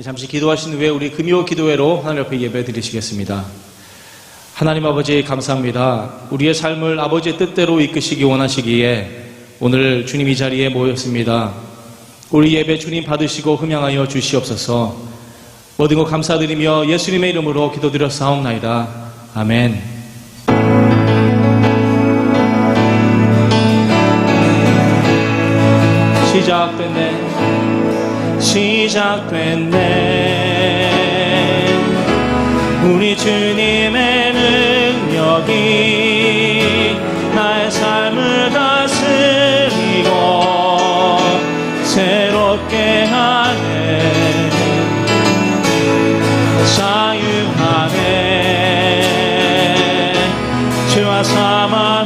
잠시 기도하신 후에 우리 금요 기도회로 하나님 앞에 예배 드리시겠습니다. 하나님 아버지 감사합니다. 우리의 삶을 아버지의 뜻대로 이끄시기 원하시기에 오늘 주님 이 자리에 모였습니다. 우리 예배 주님 받으시고 흠양하여 주시옵소서. 모든 것 감사드리며 예수님의 이름으로 기도드렸사옵나이다. 아멘. 시작됐네 우리 주님의 능력이 나의 삶을 다스리고 새롭게 하네. 자유하네. 죄와 사망으로부터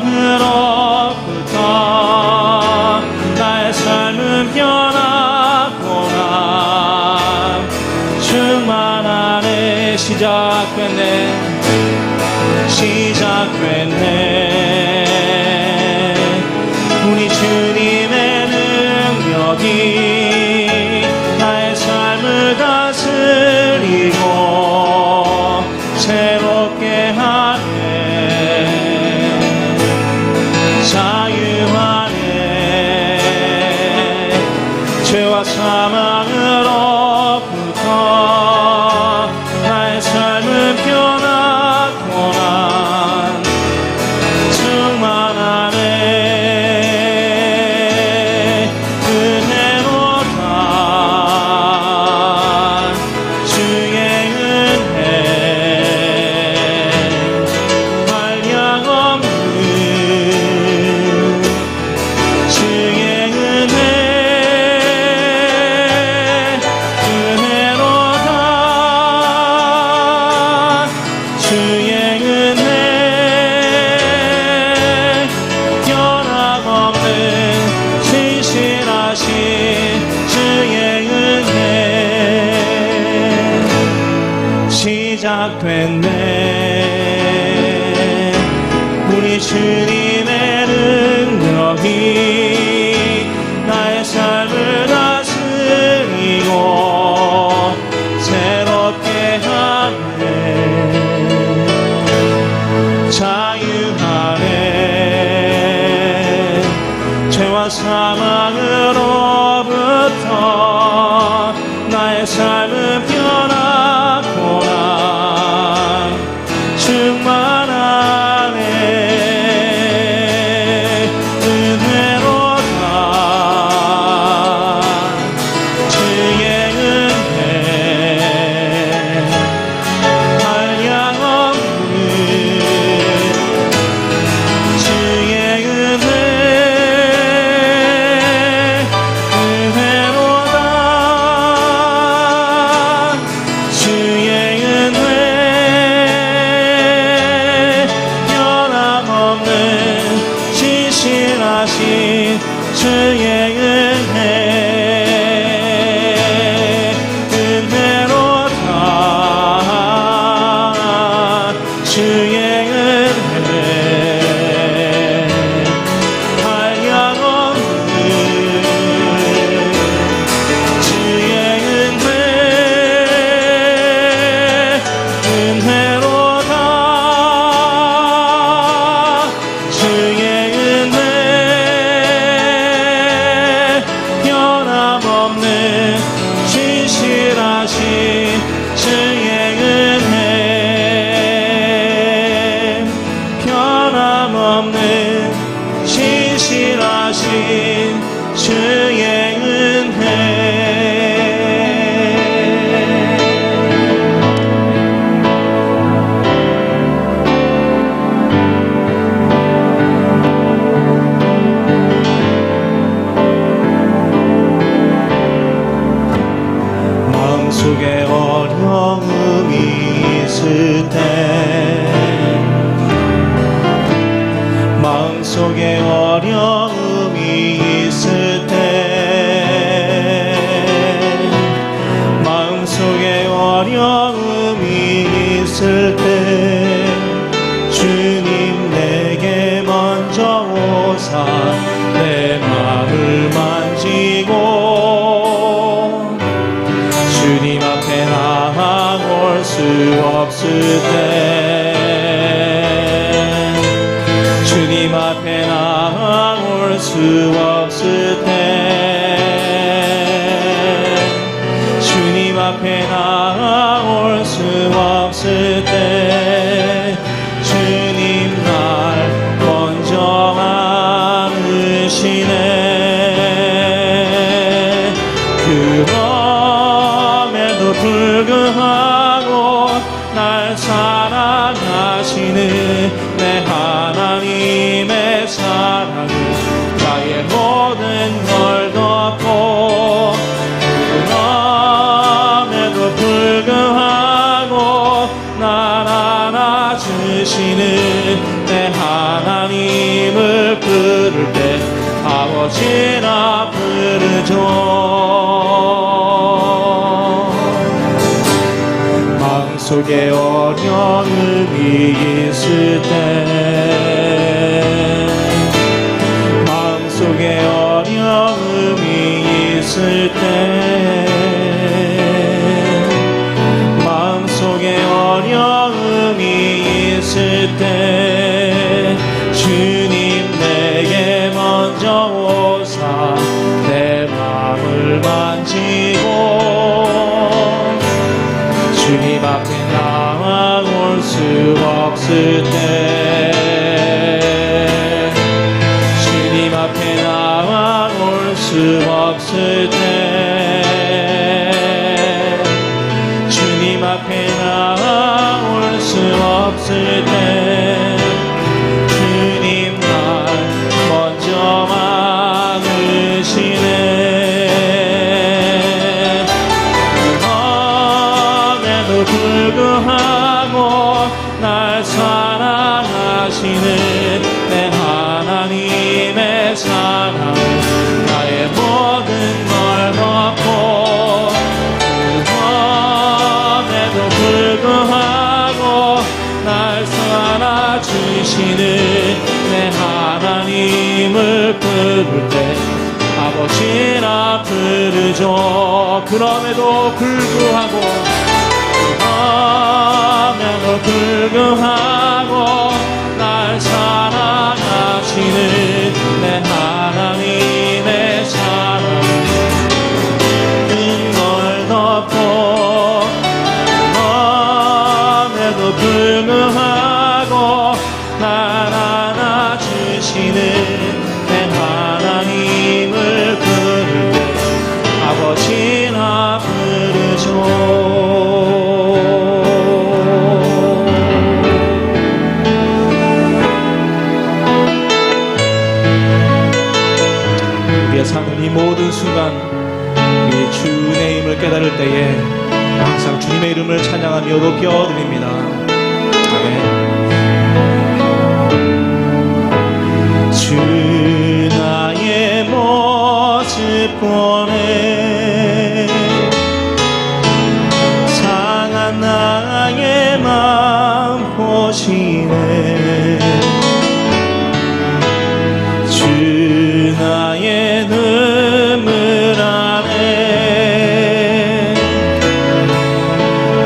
나의 삶은 변하구나. 충만하네. 시작됐네 우리 주님의 능력이 나의 삶을 다스리고 새롭게 하네. 자유하네. 죄와 사망으로부터 나의 삶은 변하구나. 충만하네. 은혜로다. 주의 은혜 한량없는 주의 은혜 은혜로다. 주의 은혜 변함없는 신실하신 주의 은혜. 시작됐네 우리 주님의 능력이 나의 삶을 다스리고 새롭게 하네. 자유하네. 죄와 사망으로부터 나의 삶은 변하구나. 충만하네. 은혜로다. 주의 은혜 한량없는 주의 은혜 은혜로다. 주의 은혜 변함없는 신실하신 주의 은혜 은혜로다. 주의 은혜 한량없는 주의 은혜 은혜로다. 주의 은혜 변함없는 신실하신 주의 은혜 변함없는 신실하신 주의 은혜. 마음속에 어려움이 있을 때 마음속에 어려움이 있을 때 마음속에 어려움이 있을 때 주님 내게 먼저 오사 내 마음을 만지고 주님 앞에 수 없을 때 주님 앞에 나올 수 없을 때 주님 날 먼저 안으시네. 그럼에도 불구하고 날 사랑하시는 내 하나님의 사랑은 나의 모든 걸 덮고 그럼에도 불구하고 날 안아주시는 내 하나님을 부를 때 아버지라 부르죠. 마음속에 어려움이 있을 때 마음속에 어려움이 있을 때 마음속에 어려움이 있을 때 주님 내게 먼저 오사 내 마음을 만지고 주님 앞에 나올 수 없을 때 주님 앞에 나올 수 없을 때 주님 앞에 나올 수 없을 때 주님 날 먼저 막으시네. 그럼에도 불구하고 날 사랑하시는 내 하나님의 사랑 나의 모든 걸 덮고 그럼에도 불구하고 날 살아주시는 내 하나님을 부를 때 아버지라 부르죠. 그럼에도 불구하고 그럼에도 불구하고 날 사랑하시는 내 하나님의 사랑 걸 덮고 그럼에도 불구하고 날 안아주시는 내 하나님을 부를 때 아버지라 부르죠. 우리의 사는 이 모든 순간 우리 주의 힘을 깨달을 때에 항상 주님의 이름을 찬양하며 높여드립니다. 아멘. 주 나의 모습 보네 상한 나의 마음 보시네 주 나의 눈물 안에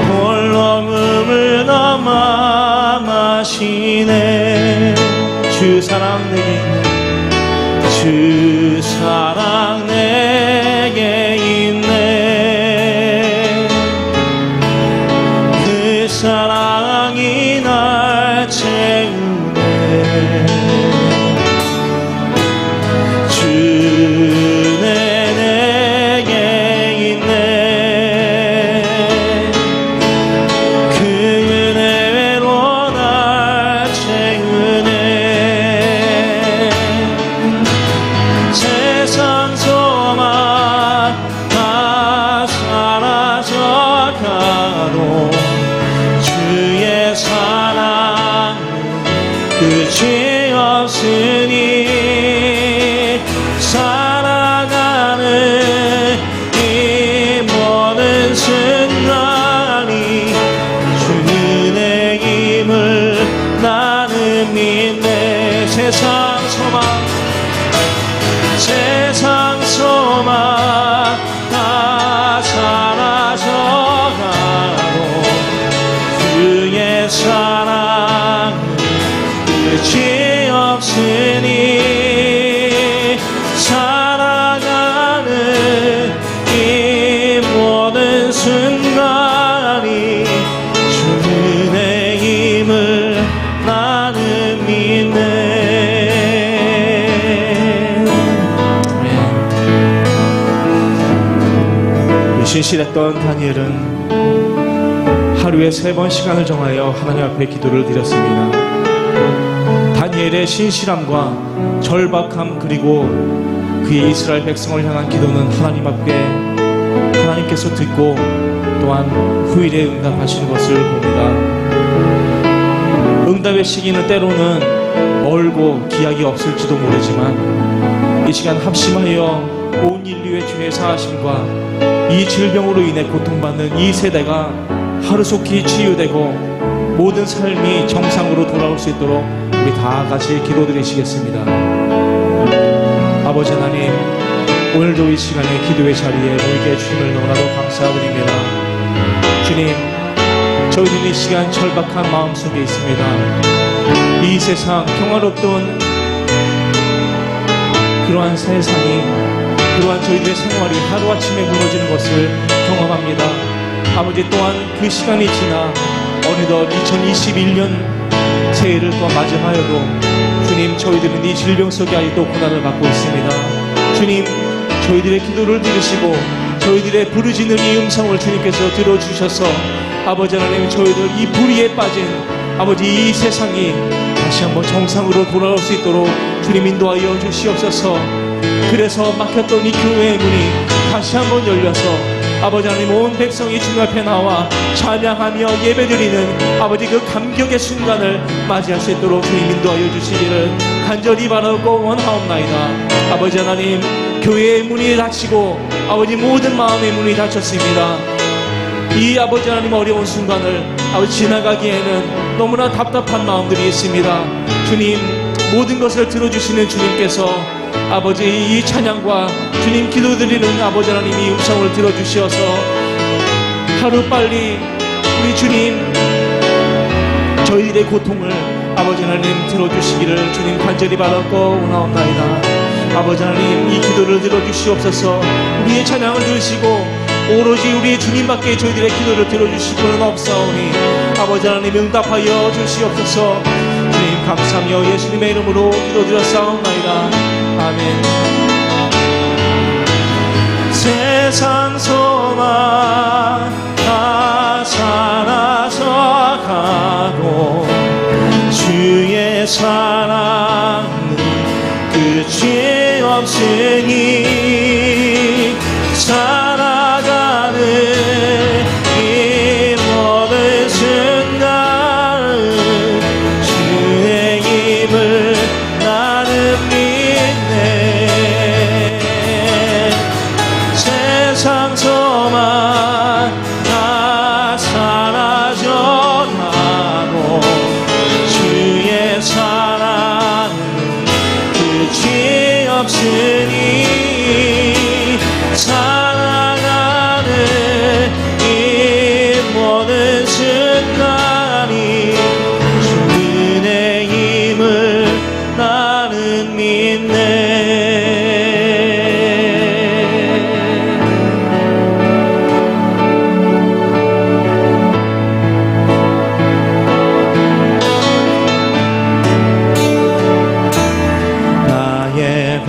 홀로 눈물 담아 마시네. 주 사랑 내게 있네 주 사랑 내게 있네. 그 사랑이 날 채우네. 주는 내게 있네. 그 은혜로 날 채우네. 세상 소망 다 사라져가도 주의 사랑 끝이 없으니 살아가는 이 모든 순간이 주의 힘을 나는 믿네. 세상 소망 다 사라져가도 주의 사랑 끝이 없으니 신실했던 다니엘은 하루에 3번 시간을 정하여 하나님 앞에 기도를 드렸습니다. 다니엘의 신실함과 절박함 그리고 그의 이스라엘 백성을 향한 기도는 하나님 앞에 하나님께서 듣고 또한 후일에 응답하시는 것을 봅니다. 응답의 시기는 때로는 멀고 기약이 없을지도 모르지만 이 시간 합심하여 온 인류의 죄의 사하심과 이 질병으로 인해 고통받는 이 세대가 하루속히 치유되고 모든 삶이 정상으로 돌아올 수 있도록 우리 다 같이 기도드리시겠습니다. 아버지 하나님, 오늘도 이 시간에 기도의 자리에 모이게 해주심을 너무나도 감사드립니다. 주님, 저희들이 이 시간 절박한 마음 속에 있습니다. 이 세상 평화롭던 그러한 세상이, 그러한 저희들의 생활이 하루아침에 무너지는 것을 경험합니다. 아버지, 또한 그 시간이 지나 어느덧 2021년 새해를 또 맞이하여도 주님, 저희들은 이 질병 속에 아직도 고난을 받고 있습니다. 주님, 저희들의 기도를 들으시고 저희들의 부르짖는 이 음성을 주님께서 들어주셔서 아버지 하나님, 저희들 이 불의에 빠진 아버지 이 세상이 다시 한번 정상으로 돌아올 수 있도록 주님 인도하여 주시옵소서. 그래서 막혔던 이 교회의 문이 다시 한번 열려서 아버지 하나님, 온 백성이 주님 앞에 나와 찬양하며 예배드리는 아버지 그 감격의 순간을 맞이할 수 있도록 주님 인도하여 주시기를 간절히 바라고 원하옵나이다. 아버지 하나님, 교회의 문이 닫히고 아버지 모든 마음의 문이 닫혔습니다. 이 아버지 하나님 어려운 순간을 아버지 지나가기에는 너무나 답답한 마음들이 있습니다. 주님, 모든 것을 들어주시는 주님께서 아버지 이 찬양과 주님 기도드리는 아버지 하나님 이 음성을 들어주시어서 하루빨리 우리 주님 저희들의 고통을 아버지 하나님 들어주시기를 주님 간절히 바라고 원하옵나이다. 아버지 하나님, 이 기도를 들어주시옵소서. 우리의 찬양을 들으시고 오로지 우리 주님밖에 저희들의 기도를 들어주실 분은 없사오니 아버지 하나님 응답하여 주시옵소서. 주님 감사하며 예수님의 이름으로 기도드렸사옵나이다. 아멘. 세상 소망 다 사라져 가고 주의 사랑은 끝이 없으니 살아가는 이 모든 순간은 주의 힘을 나는 믿네. 세상 소망 다 사라져 가고 주의 사랑은 끝이 없으니 살아가는 이 모든 순간이 주의 힘을 나는 믿네. 나의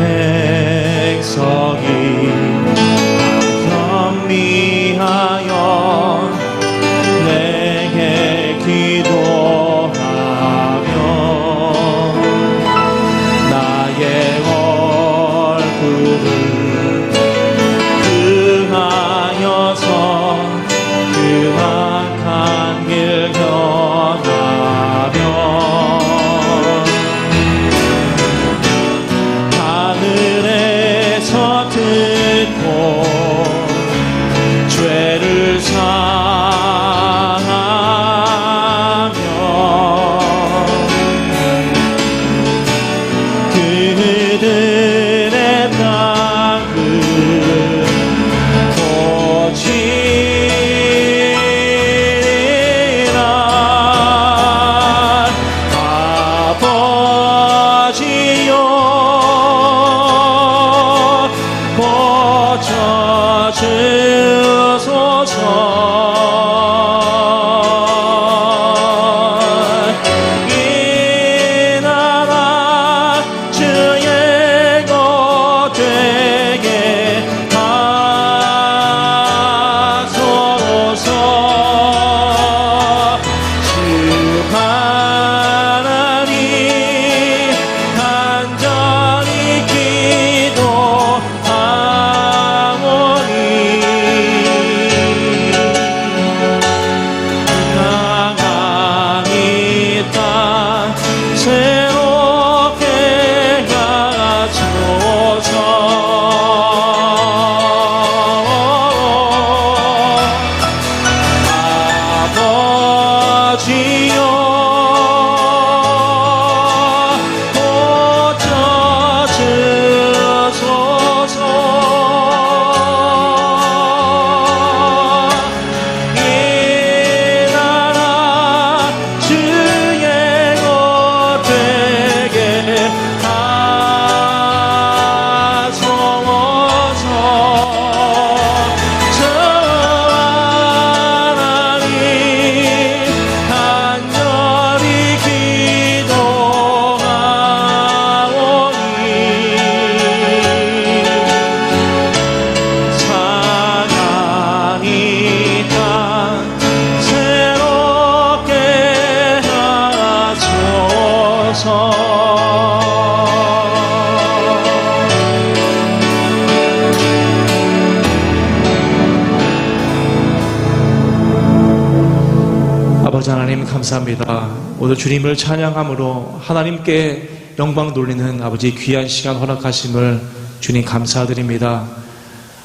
하나님 감사합니다. 오늘 주님을 찬양함으로 하나님께 영광 돌리는 아버지 귀한 시간 허락하심을 주님 감사드립니다.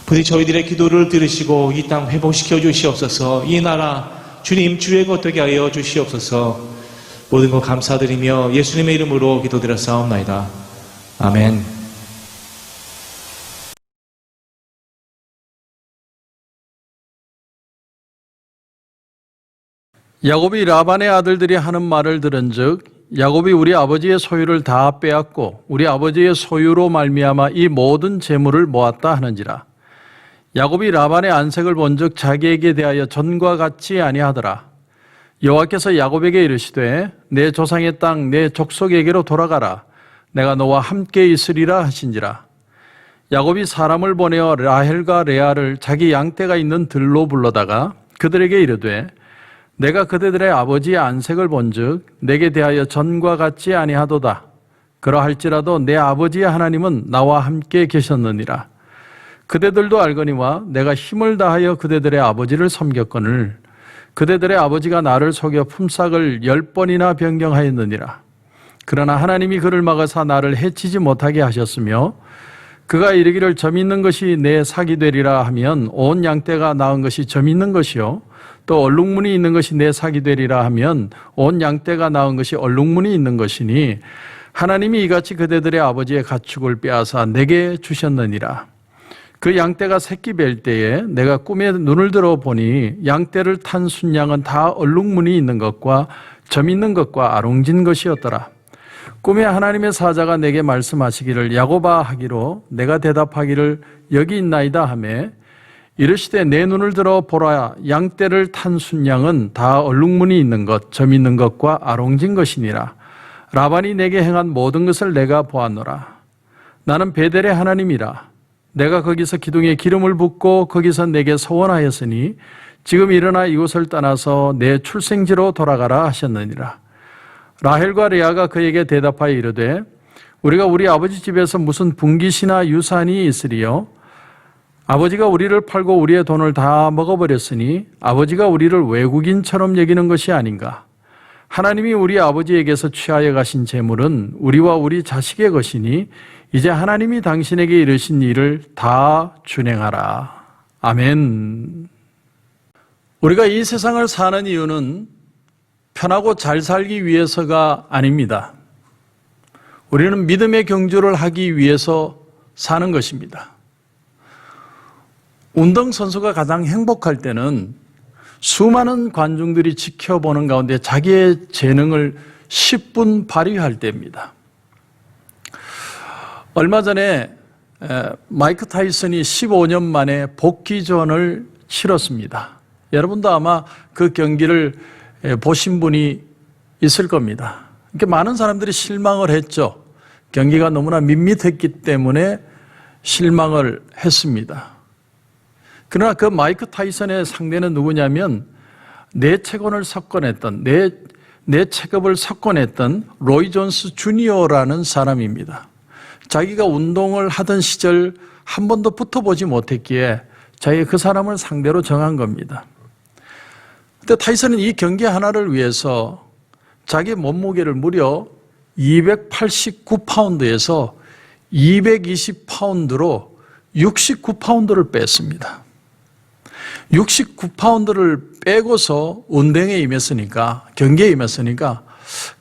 부디 저희들의 기도를 들으시고 이 땅 회복시켜 주시옵소서. 이 나라 주님 주의 것 되게 하여 주시옵소서. 모든 것 감사드리며 예수님의 이름으로 기도드렸사옵나이다. 아멘. 야곱이 라반의 아들들이 하는 말을 들은즉 야곱이 우리 아버지의 소유를 다 빼앗고 우리 아버지의 소유로 말미암아 이 모든 재물을 모았다 하는지라. 야곱이 라반의 안색을 본즉 자기에게 대하여 전과 같지 아니하더라. 여호와께서 야곱에게 이르시되 내 조상의 땅 내 족속에게로 돌아가라. 내가 너와 함께 있으리라 하신지라. 야곱이 사람을 보내어 라헬과 레아를 자기 양떼가 있는 들로 불러다가 그들에게 이르되 내가 그대들의 아버지의 안색을 본즉 내게 대하여 전과 같지 아니하도다. 그러할지라도 내 아버지의 하나님은 나와 함께 계셨느니라. 그대들도 알거니와 내가 힘을 다하여 그대들의 아버지를 섬겼거늘 그대들의 아버지가 나를 속여 품삯을 10번이나 변경하였느니라. 그러나 하나님이 그를 막아사 나를 해치지 못하게 하셨으며 그가 이르기를 점 있는 것이 내 삭이 되리라 하면 온 양떼가 낳은 것이 점 있는 것이요 또 얼룩무늬 있는 것이 내 삭이 되리라 하면 온 양떼가 낳은 것이 얼룩무늬 있는 것이니 하나님이 이같이 그대들의 아버지의 가축을 빼앗아 내게 주셨느니라. 그 양떼가 새끼 뵐 때에 내가 꿈에 눈을 들어 보니 양떼를 탄 순양은 다 얼룩무늬 있는 것과 점 있는 것과 아롱진 것이었더라. 꿈에 하나님의 사자가 내게 말씀하시기를 야곱아 하기로 내가 대답하기를 여기 있나이다 하매 이르시되 내 눈을 들어 보라 양떼를 탄 순양은 다 얼룩무늬 있는 것, 점 있는 것과 아롱진 것이니라. 라반이 내게 행한 모든 것을 내가 보았노라. 나는 베델의 하나님이라. 내가 거기서 기둥에 기름을 붓고 거기서 내게 서원하였으니 지금 일어나 이곳을 떠나서 내 출생지로 돌아가라 하셨느니라. 라헬과 레아가 그에게 대답하여 이르되 우리가 우리 아버지 집에서 무슨 분깃이나 유산이 있으리요? 아버지가 우리를 팔고 우리의 돈을 다 먹어버렸으니 아버지가 우리를 외국인처럼 여기는 것이 아닌가? 하나님이 우리 아버지에게서 취하여 가신 재물은 우리와 우리 자식의 것이니 이제 하나님이 당신에게 이르신 일을 다 준행하라. 아멘. 우리가 이 세상을 사는 이유는 편하고 잘 살기 위해서가 아닙니다. 우리는 믿음의 경주를 하기 위해서 사는 것입니다. 운동선수가 가장 행복할 때는 수많은 관중들이 지켜보는 가운데 자기의 재능을 10분 발휘할 때입니다. 얼마 전에 마이크 타이슨이 15년 만에 복귀전을 치렀습니다. 여러분도 아마 그 경기를 보신 분이 있을 겁니다. 그러니까 많은 사람들이 실망을 했죠. 경기가 너무나 밋밋했기 때문에 실망을 했습니다. 그러나 그 마이크 타이슨의 상대는 누구냐면 내 체권을 석권했던 내 체급을 석권했던 로이 존스 주니어라는 사람입니다. 자기가 운동을 하던 시절 한 번도 붙어보지 못했기에 자기가 그 사람을 상대로 정한 겁니다. 그런데 타이슨은 이 경기 하나를 위해서 자기 몸무게를 무려 289파운드에서 220파운드로 69파운드를 뺐습니다. 69파운드를 빼고서 운동에 임했으니까, 경기에 임했으니까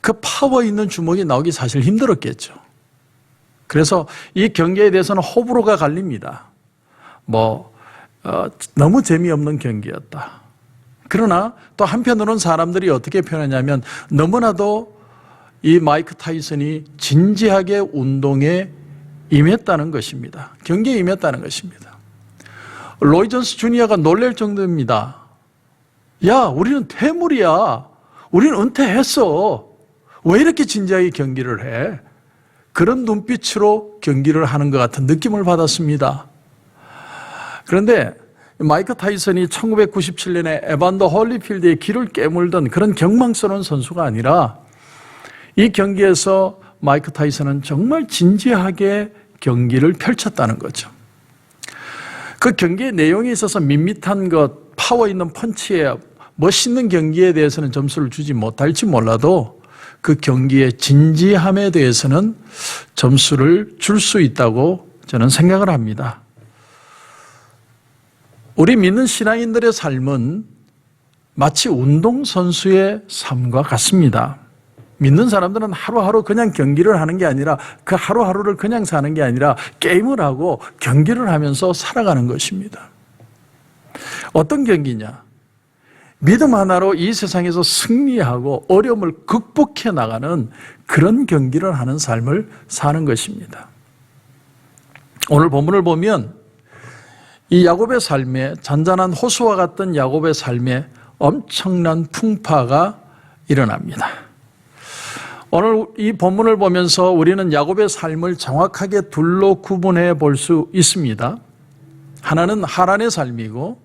그 파워 있는 주먹이 나오기 사실 힘들었겠죠. 그래서 이 경기에 대해서는 호불호가 갈립니다. 너무 재미없는 경기였다. 그러나 또 한편으로는 사람들이 어떻게 표현하냐면 너무나도 이 마이크 타이슨이 진지하게 운동에 임했다는 것입니다. 경기에 임했다는 것입니다. 로이 존스 주니어가 놀랄 정도입니다. 야, 우리는 퇴물이야. 우리는 은퇴했어. 왜 이렇게 진지하게 경기를 해? 그런 눈빛으로 경기를 하는 것 같은 느낌을 받았습니다. 그런데 마이크 타이슨이 1997년에 에반더 홀리필드의 길을 깨물던 그런 경망스러운 선수가 아니라 이 경기에서 마이크 타이슨은 정말 진지하게 경기를 펼쳤다는 거죠. 그 경기의 내용에 있어서 밋밋한 것, 파워 있는 펀치에 멋있는 경기에 대해서는 점수를 주지 못할지 몰라도 그 경기의 진지함에 대해서는 점수를 줄 수 있다고 저는 생각을 합니다. 우리 믿는 신앙인들의 삶은 마치 운동선수의 삶과 같습니다. 믿는 사람들은 하루하루 그냥 경기를 하는 게 아니라 그 하루하루를 그냥 사는 게 아니라 게임을 하고 경기를 하면서 살아가는 것입니다. 어떤 경기냐? 믿음 하나로 이 세상에서 승리하고 어려움을 극복해 나가는 그런 경기를 하는 삶을 사는 것입니다. 오늘 본문을 보면 이 야곱의 삶에, 잔잔한 호수와 같던 야곱의 삶에 엄청난 풍파가 일어납니다. 오늘 이 본문을 보면서 우리는 야곱의 삶을 정확하게 둘로 구분해 볼 수 있습니다. 하나는 하란의 삶이고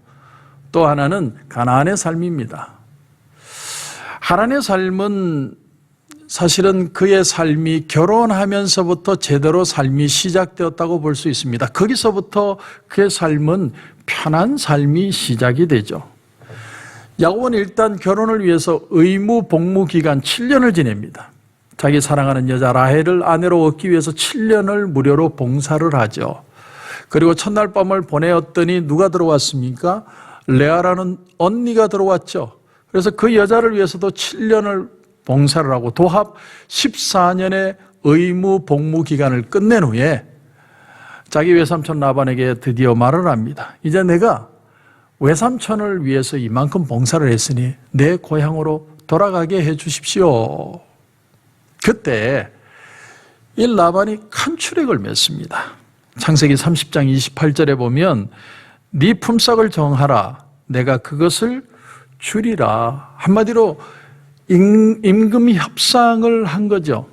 또 하나는 가나안의 삶입니다. 하란의 삶은 사실은 그의 삶이 결혼하면서부터 제대로 삶이 시작되었다고 볼 수 있습니다. 거기서부터 그의 삶은 편한 삶이 시작이 되죠. 야곱은 일단 결혼을 위해서 의무 복무 기간 7년을 지냅니다. 자기 사랑하는 여자 라헬을 아내로 얻기 위해서 7년을 무료로 봉사를 하죠. 그리고 첫날 밤을 보내었더니 누가 들어왔습니까? 레아라는 언니가 들어왔죠. 그래서 그 여자를 위해서도 7년을 봉사를 하고 도합 14년의 의무 복무 기간을 끝낸 후에 자기 외삼촌 라반에게 드디어 말을 합니다. 이제 내가 외삼촌을 위해서 이만큼 봉사를 했으니 내 고향으로 돌아가게 해 주십시오. 그때 이 라반이 간추력을 맺습니다. 창세기 30장 28절에 보면 네 품삯을 정하라. 내가 그것을 주리라. 한마디로 임금 협상을 한 거죠.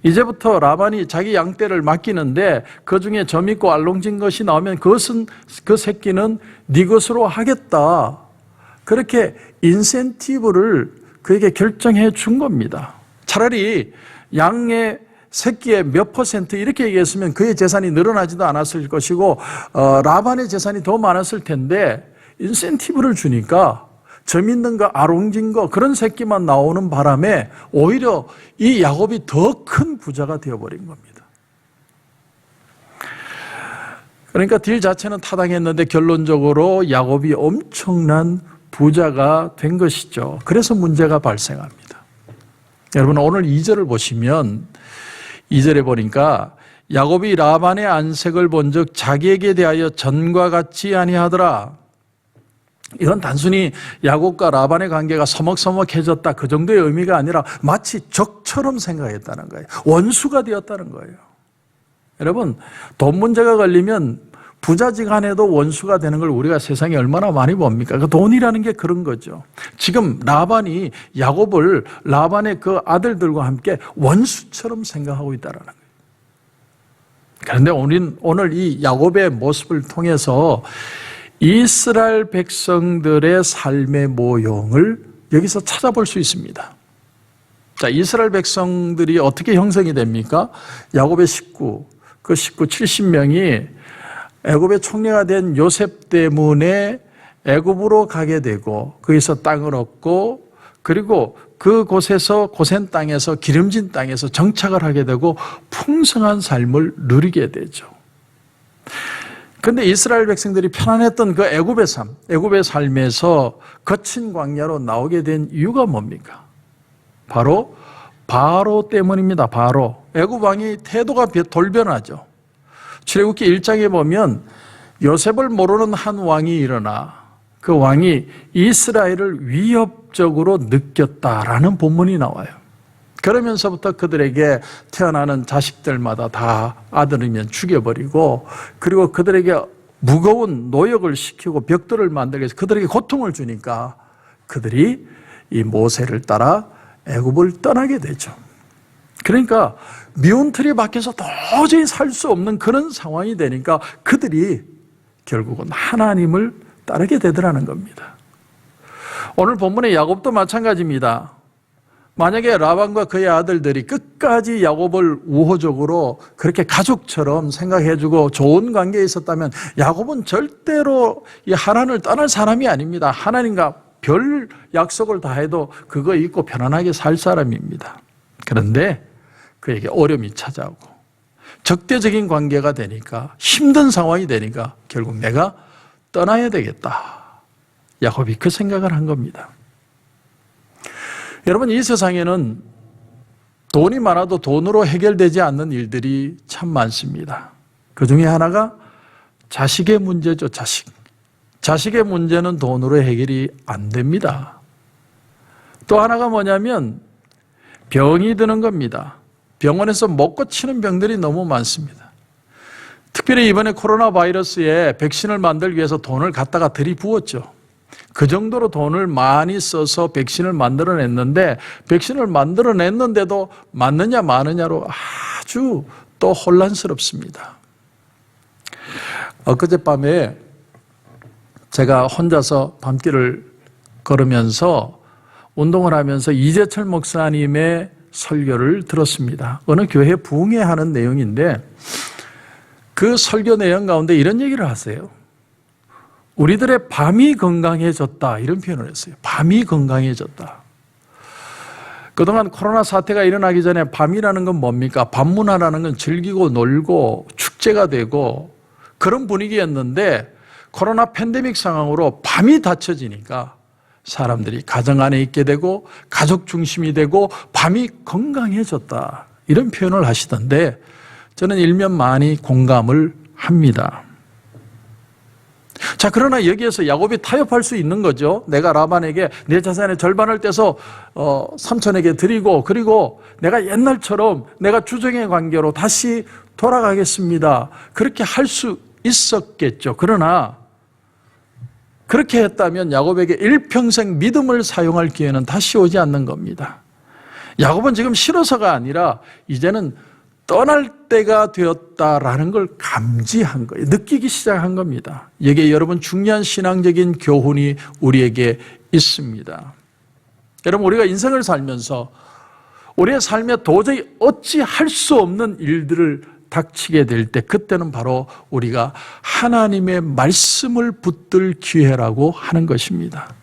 이제부터 라반이 자기 양떼를 맡기는데 그중에 점 있고 알롱진 것이 나오면 그 새끼는 네 것으로 하겠다. 그렇게 인센티브를 그에게 결정해 준 겁니다. 차라리 양의 새끼의 몇 퍼센트 이렇게 얘기했으면 그의 재산이 늘어나지도 않았을 것이고 라반의 재산이 더 많았을 텐데 인센티브를 주니까 점 있는 거, 아롱진 거 그런 새끼만 나오는 바람에 오히려 이 야곱이 더 큰 부자가 되어버린 겁니다. 그러니까 딜 자체는 타당했는데 결론적으로 야곱이 엄청난 부자가 된 것이죠. 그래서 문제가 발생합니다. 여러분 오늘 2절을 보시면 2절에 보니까 야곱이 라반의 안색을 본즉 자기에게 대하여 전과 같지 아니하더라. 이건 단순히 야곱과 라반의 관계가 서먹서먹해졌다 그 정도의 의미가 아니라 마치 적처럼 생각했다는 거예요. 원수가 되었다는 거예요. 여러분 돈 문제가 걸리면 부자지간에도 원수가 되는 걸 우리가 세상에 얼마나 많이 봅니까? 그 돈이라는 게 그런 거죠. 지금 라반이 야곱을 라반의 그 아들들과 함께 원수처럼 생각하고 있다는 거예요. 그런데 오늘 이 야곱의 모습을 통해서 이스라엘 백성들의 삶의 모형을 여기서 찾아볼 수 있습니다. 자, 이스라엘 백성들이 어떻게 형성이 됩니까? 야곱의 식구, 그 식구 70명이 애굽의 총리가 된 요셉 때문에 애굽으로 가게 되고 거기서 땅을 얻고 그리고 그곳에서 고센 땅에서 기름진 땅에서 정착을 하게 되고 풍성한 삶을 누리게 되죠. 그런데 이스라엘 백성들이 편안했던 그 애굽의 삶에서 거친 광야로 나오게 된 이유가 뭡니까? 바로 바로 때문입니다. 바로 애굽 왕이 태도가 돌변하죠. 출애굽기 1장에 보면 요셉을 모르는 한 왕이 일어나 그 왕이 이스라엘을 위협적으로 느꼈다라는 본문이 나와요. 그러면서부터 그들에게 태어나는 자식들마다 다 아들이면 죽여버리고 그리고 그들에게 무거운 노역을 시키고 벽돌을 만들게 해서 그들에게 고통을 주니까 그들이 이 모세를 따라 애굽을 떠나게 되죠. 그러니까 미운 틀이 밖에서 도저히 살 수 없는 그런 상황이 되니까 그들이 결국은 하나님을 따르게 되더라는 겁니다. 오늘 본문의 야곱도 마찬가지입니다. 만약에 라반과 그의 아들들이 끝까지 야곱을 우호적으로 그렇게 가족처럼 생각해주고 좋은 관계에 있었다면 야곱은 절대로 이 하란을 떠날 사람이 아닙니다. 하나님과 별 약속을 다 해도 그거 잊고 편안하게 살 사람입니다. 그런데 그에게 어려움이 찾아오고 적대적인 관계가 되니까 힘든 상황이 되니까 결국 내가 떠나야 되겠다. 야곱이 그 생각을 한 겁니다. 여러분, 이 세상에는 돈이 많아도 돈으로 해결되지 않는 일들이 참 많습니다. 그 중에 하나가 자식의 문제죠. 자식의 문제는 돈으로 해결이 안 됩니다. 또 하나가 뭐냐면 병이 드는 겁니다. 병원에서 못 고치는 병들이 너무 많습니다. 특별히 이번에 코로나 바이러스에 백신을 만들기 위해서 돈을 갖다가 들이부었죠. 그 정도로 돈을 많이 써서 백신을 만들어냈는데 백신을 만들어냈는데도 맞느냐 마느냐로 아주 또 혼란스럽습니다. 엊그젯밤에 제가 혼자서 밤길을 걸으면서 운동을 하면서 이재철 목사님의 설교를 들었습니다. 어느 교회 부흥회 하는 내용인데 그 설교 내용 가운데 이런 얘기를 하세요. 우리들의 밤이 건강해졌다, 이런 표현을 했어요. 밤이 건강해졌다. 그동안 코로나 사태가 일어나기 전에 밤이라는 건 뭡니까? 밤문화라는 건 즐기고 놀고 축제가 되고 그런 분위기였는데 코로나 팬데믹 상황으로 밤이 닫혀지니까 사람들이 가정 안에 있게 되고 가족 중심이 되고 밤이 건강해졌다, 이런 표현을 하시던데 저는 일면 많이 공감을 합니다. 자, 그러나 여기에서 야곱이 타협할 수 있는 거죠. 내가 라반에게 내 자산의 절반을 떼서 삼촌에게 드리고 그리고 내가 옛날처럼 내가 주정의 관계로 다시 돌아가겠습니다. 그렇게 할 수 있었겠죠. 그러나 그렇게 했다면 야곱에게 일평생 믿음을 사용할 기회는 다시 오지 않는 겁니다. 야곱은 지금 싫어서가 아니라 이제는 떠날 때가 되었다라는 걸 감지한 거예요. 느끼기 시작한 겁니다. 여기에 여러분 중요한 신앙적인 교훈이 우리에게 있습니다. 여러분, 우리가 인생을 살면서 우리의 삶에 도저히 어찌할 수 없는 일들을 닥치게 될 때 그때는 바로 우리가 하나님의 말씀을 붙들 기회라고 하는 것입니다.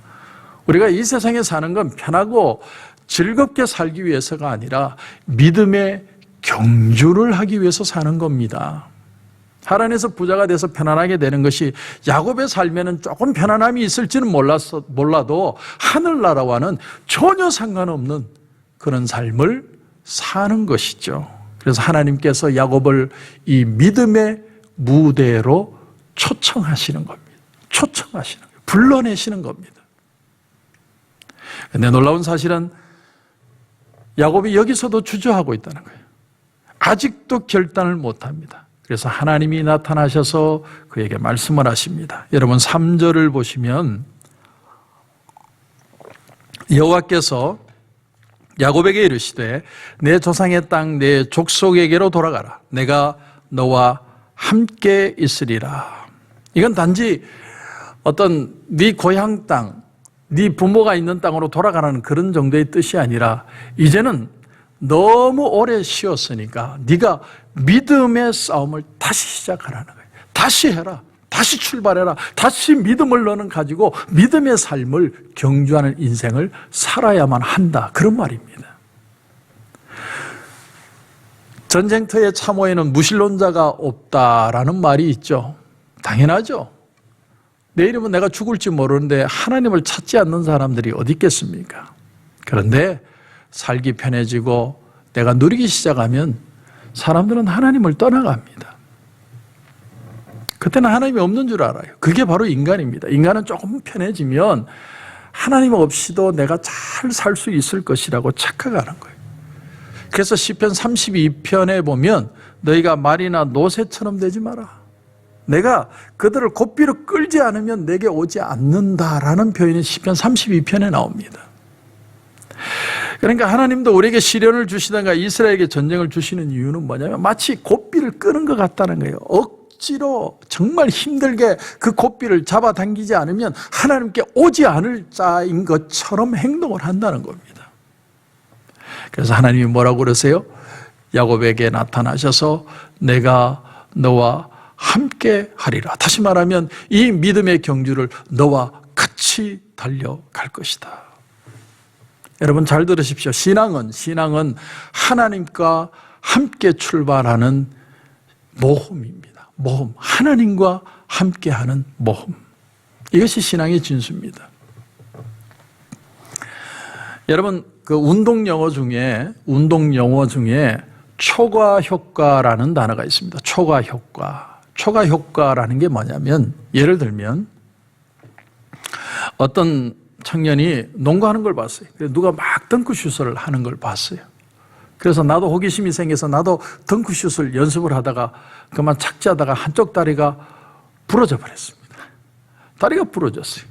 우리가 이 세상에 사는 건 편하고 즐겁게 살기 위해서가 아니라 믿음의 경주를 하기 위해서 사는 겁니다. 하란에서 부자가 돼서 편안하게 되는 것이 야곱의 삶에는 조금 편안함이 있을지는 몰라도 하늘나라와는 전혀 상관없는 그런 삶을 사는 것이죠. 그래서 하나님께서 야곱을 이 믿음의 무대로 초청하시는 겁니다. 초청하시는 거예요. 불러내시는 겁니다. 그런데 놀라운 사실은 야곱이 여기서도 주저하고 있다는 거예요. 아직도 결단을 못합니다. 그래서 하나님이 나타나셔서 그에게 말씀을 하십니다. 여러분 3절을 보시면 여호와께서 야곱에게 이르시되 내 조상의 땅 내 족속에게로 돌아가라. 내가 너와 함께 있으리라. 이건 단지 어떤 네 고향 땅, 네 부모가 있는 땅으로 돌아가라는 그런 정도의 뜻이 아니라 이제는 너무 오래 쉬었으니까 네가 믿음의 싸움을 다시 시작하라는 거예요. 다시 해라. 다시 출발해라. 다시 믿음을 너는 가지고 믿음의 삶을 경주하는 인생을 살아야만 한다. 그런 말입니다. 전쟁터의 참호에는 무신론자가 없다라는 말이 있죠. 당연하죠. 내일이면 내가 죽을지 모르는데 하나님을 찾지 않는 사람들이 어디 있겠습니까? 그런데 살기 편해지고 내가 누리기 시작하면 사람들은 하나님을 떠나갑니다. 그때는 하나님이 없는 줄 알아요. 그게 바로 인간입니다. 인간은 조금 편해지면 하나님 없이도 내가 잘 살 수 있을 것이라고 착각하는 거예요. 그래서 시편 32편에 보면 너희가 말이나 노새처럼 되지 마라. 내가 그들을 곧비로 끌지 않으면 내게 오지 않는다라는 표현이 시편 32편에 나옵니다. 그러니까 하나님도 우리에게 시련을 주시다가 이스라엘에게 전쟁을 주시는 이유는 뭐냐면 마치 곧비를 끄는 것 같다는 거예요. 억지로 정말 힘들게 그 곧비를 잡아당기지 않으면 하나님께 오지 않을 자인 것처럼 행동을 한다는 겁니다. 그래서 하나님이 뭐라고 그러세요? 야곱에게 나타나셔서 내가 너와 함께 하리라. 다시 말하면 이 믿음의 경주를 너와 같이 같이 달려갈 것이다. 여러분 잘 들으십시오. 신앙은 하나님과 함께 출발하는 모험입니다. 모험. 하나님과 함께하는 모험. 이것이 신앙의 진수입니다. 여러분 그 운동 용어 중에 초과 효과라는 단어가 있습니다. 초과 효과. 초과 효과라는 게 뭐냐면 예를 들면 어떤 청년이 농구하는 걸 봤어요. 누가 막 덩크슛을 하는 걸 봤어요. 그래서 나도 호기심이 생겨서 나도 덩크슛을 연습을 하다가 그만 착지하다가 한쪽 다리가 부러져 버렸습니다. 다리가 부러졌어요.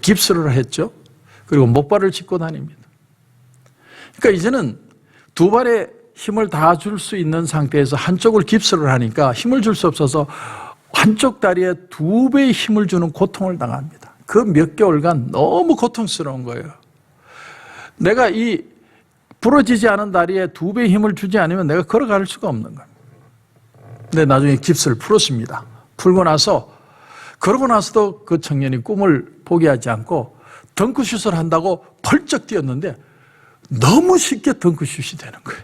깁스를 했죠. 그리고 목발을 짚고 다닙니다. 그러니까 이제는 두 발에 힘을 다 줄 수 있는 상태에서 한쪽을 깁스를 하니까 힘을 줄 수 없어서 한쪽 다리에 2배의 힘을 주는 고통을 당합니다. 그 몇 개월간 너무 고통스러운 거예요. 내가 이 부러지지 않은 다리에 2배의 힘을 주지 않으면 내가 걸어갈 수가 없는 겁니다. 근데 나중에 깁스를 풀었습니다. 풀고 나서 그러고 나서도 그 청년이 꿈을 포기하지 않고 덩크슛을 한다고 펄쩍 뛰었는데 너무 쉽게 덩크슛이 되는 거예요.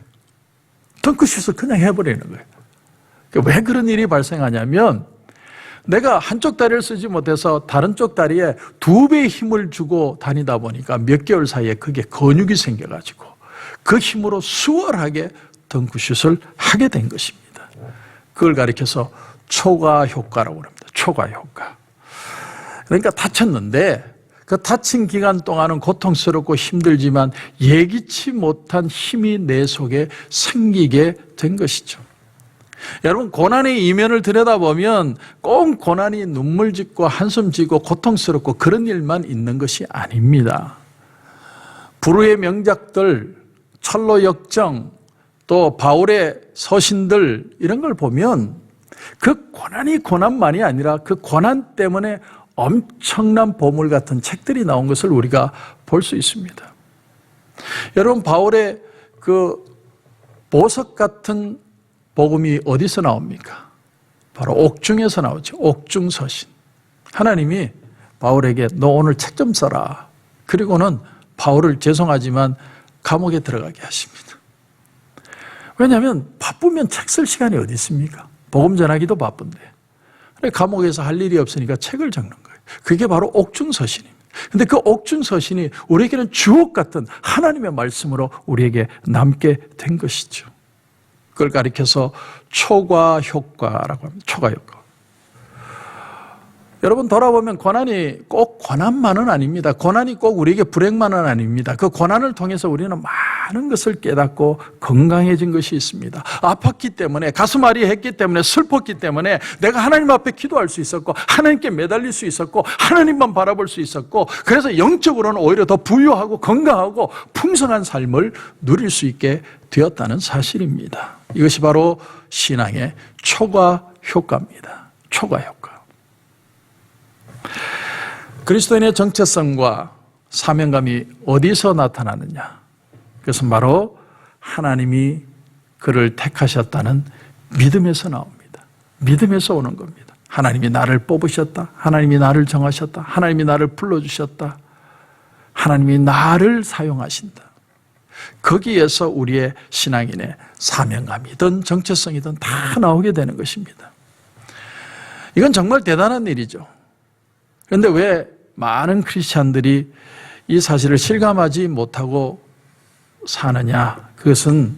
덩크슛을 그냥 해버리는 거예요. 왜 그런 일이 발생하냐면 내가 한쪽 다리를 쓰지 못해서 다른 쪽 다리에 2배의 힘을 주고 다니다 보니까 몇 개월 사이에 그게 근육이 생겨가지고 그 힘으로 수월하게 덩크슛을 하게 된 것입니다. 그걸 가리켜서 초과 효과라고 합니다. 초과 효과. 그러니까 다쳤는데 그 다친 기간 동안은 고통스럽고 힘들지만 예기치 못한 힘이 내 속에 생기게 된 것이죠. 여러분 고난의 이면을 들여다보면 꼭 고난이 눈물 짓고 한숨 지고 고통스럽고 그런 일만 있는 것이 아닙니다. 불후의 명작들, 철로 역정, 또 바울의 서신들 이런 걸 보면 그 고난이 고난만이 아니라 그 고난 때문에 엄청난 보물 같은 책들이 나온 것을 우리가 볼 수 있습니다. 여러분 바울의 그 보석 같은 복음이 어디서 나옵니까? 바로 옥중에서 나오죠. 옥중서신. 하나님이 바울에게 너 오늘 책 좀 써라. 그리고는 바울을 죄송하지만 감옥에 들어가게 하십니다. 왜냐하면 바쁘면 책 쓸 시간이 어디 있습니까? 복음 전하기도 바쁜데. 감옥에서 할 일이 없으니까 책을 적는 거예요. 그게 바로 옥중서신입니다. 근데 그 옥중서신이 우리에게는 주옥 같은 하나님의 말씀으로 우리에게 남게 된 것이죠. 그걸 가리켜서 초과 효과라고 합니다. 초과 효과. 여러분 돌아보면 고난이 꼭 고난만은 아닙니다. 고난이 꼭 우리에게 불행만은 아닙니다. 그 고난을 통해서 우리는 많은 것을 깨닫고 건강해진 것이 있습니다. 아팠기 때문에 가슴 아리했기 때문에 슬펐기 때문에 내가 하나님 앞에 기도할 수 있었고 하나님께 매달릴 수 있었고 하나님만 바라볼 수 있었고 그래서 영적으로는 오히려 더 부유하고 건강하고 풍성한 삶을 누릴 수 있게 되었다는 사실입니다. 이것이 바로 신앙의 초과 효과입니다. 초과 효과. 그리스도인의 정체성과 사명감이 어디서 나타나느냐? 그것은 바로 하나님이 그를 택하셨다는 믿음에서 나옵니다. 믿음에서 오는 겁니다. 하나님이 나를 뽑으셨다. 하나님이 나를 정하셨다. 하나님이 나를 불러주셨다. 하나님이 나를 사용하신다. 거기에서 우리의 신앙인의 사명감이든 정체성이든 다 나오게 되는 것입니다. 이건 정말 대단한 일이죠. 그런데 왜 많은 크리스찬들이 이 사실을 실감하지 못하고 사느냐? 그것은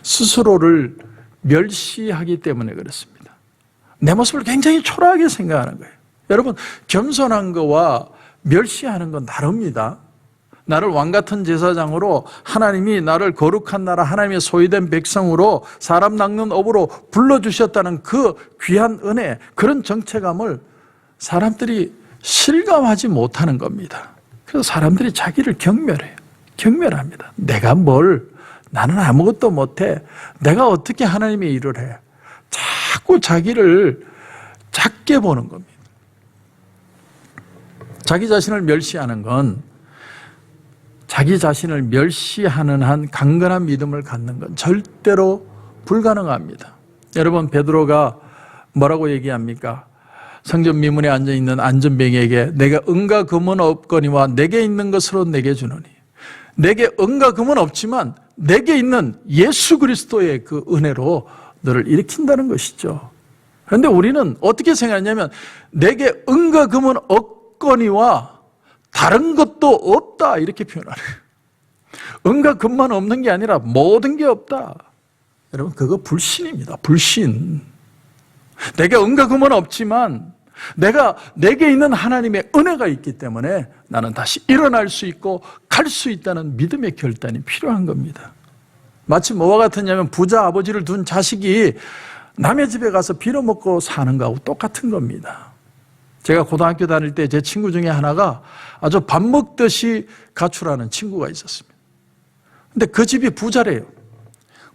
스스로를 멸시하기 때문에 그렇습니다. 내 모습을 굉장히 초라하게 생각하는 거예요. 여러분, 겸손한 거와 멸시하는 건 다릅니다. 나를 왕같은 제사장으로 하나님이 나를 거룩한 나라 하나님의 소유된 백성으로 사람 낚는 업으로 불러주셨다는 그 귀한 은혜, 그런 정체감을 사람들이 실감하지 못하는 겁니다. 그래서 사람들이 자기를 경멸해요. 경멸합니다. 내가 뭘, 나는 아무것도 못해. 내가 어떻게 하나님의 일을 해. 자꾸 자기를 작게 보는 겁니다. 자기 자신을 멸시하는 건 자기 자신을 멸시하는 한 강건한 믿음을 갖는 건 절대로 불가능합니다. 여러분 베드로가 뭐라고 얘기합니까? 성전 미문에 앉아있는 안전병에게 내가 은과 금은 없거니와 내게 있는 것으로 내게 주노니, 내게 은과 금은 없지만 내게 있는 예수 그리스도의 그 은혜로 너를 일으킨다는 것이죠. 그런데 우리는 어떻게 생각하냐면 내게 은과 금은 없거니와 다른 것도 없다 이렇게 표현하래요. 은과 금만 없는 게 아니라 모든 게 없다. 여러분 그거 불신입니다. 불신. 내게 은과 금은 없지만 내게 있는 하나님의 은혜가 있기 때문에 나는 다시 일어날 수 있고 갈 수 있다는 믿음의 결단이 필요한 겁니다. 마치 뭐와 같았냐면 부자 아버지를 둔 자식이 남의 집에 가서 빌어먹고 사는 거하고 똑같은 겁니다. 제가 고등학교 다닐 때 제 친구 중에 하나가 아주 밥 먹듯이 가출하는 친구가 있었습니다. 근데 그 집이 부자래요.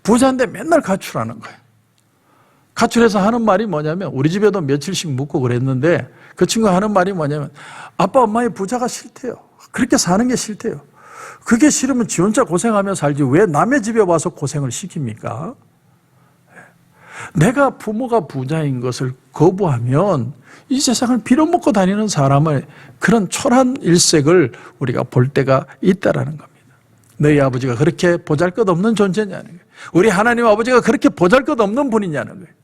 부자인데 맨날 가출하는 거예요. 가출해서 하는 말이 뭐냐면, 우리 집에도 며칠씩 묵고 그랬는데 그 친구가 하는 말이 뭐냐면, 아빠 엄마의 부자가 싫대요. 그렇게 사는 게 싫대요. 그게 싫으면 지 혼자 고생하며 살지 왜 남의 집에 와서 고생을 시킵니까? 내가 부모가 부자인 것을 거부하면 이 세상을 빌어먹고 다니는 사람의 그런 초라한 일색을 우리가 볼 때가 있다라는 겁니다. 너희 아버지가 그렇게 보잘것없는 존재냐는 거예요. 우리 하나님 아버지가 그렇게 보잘것없는 분이냐는 거예요.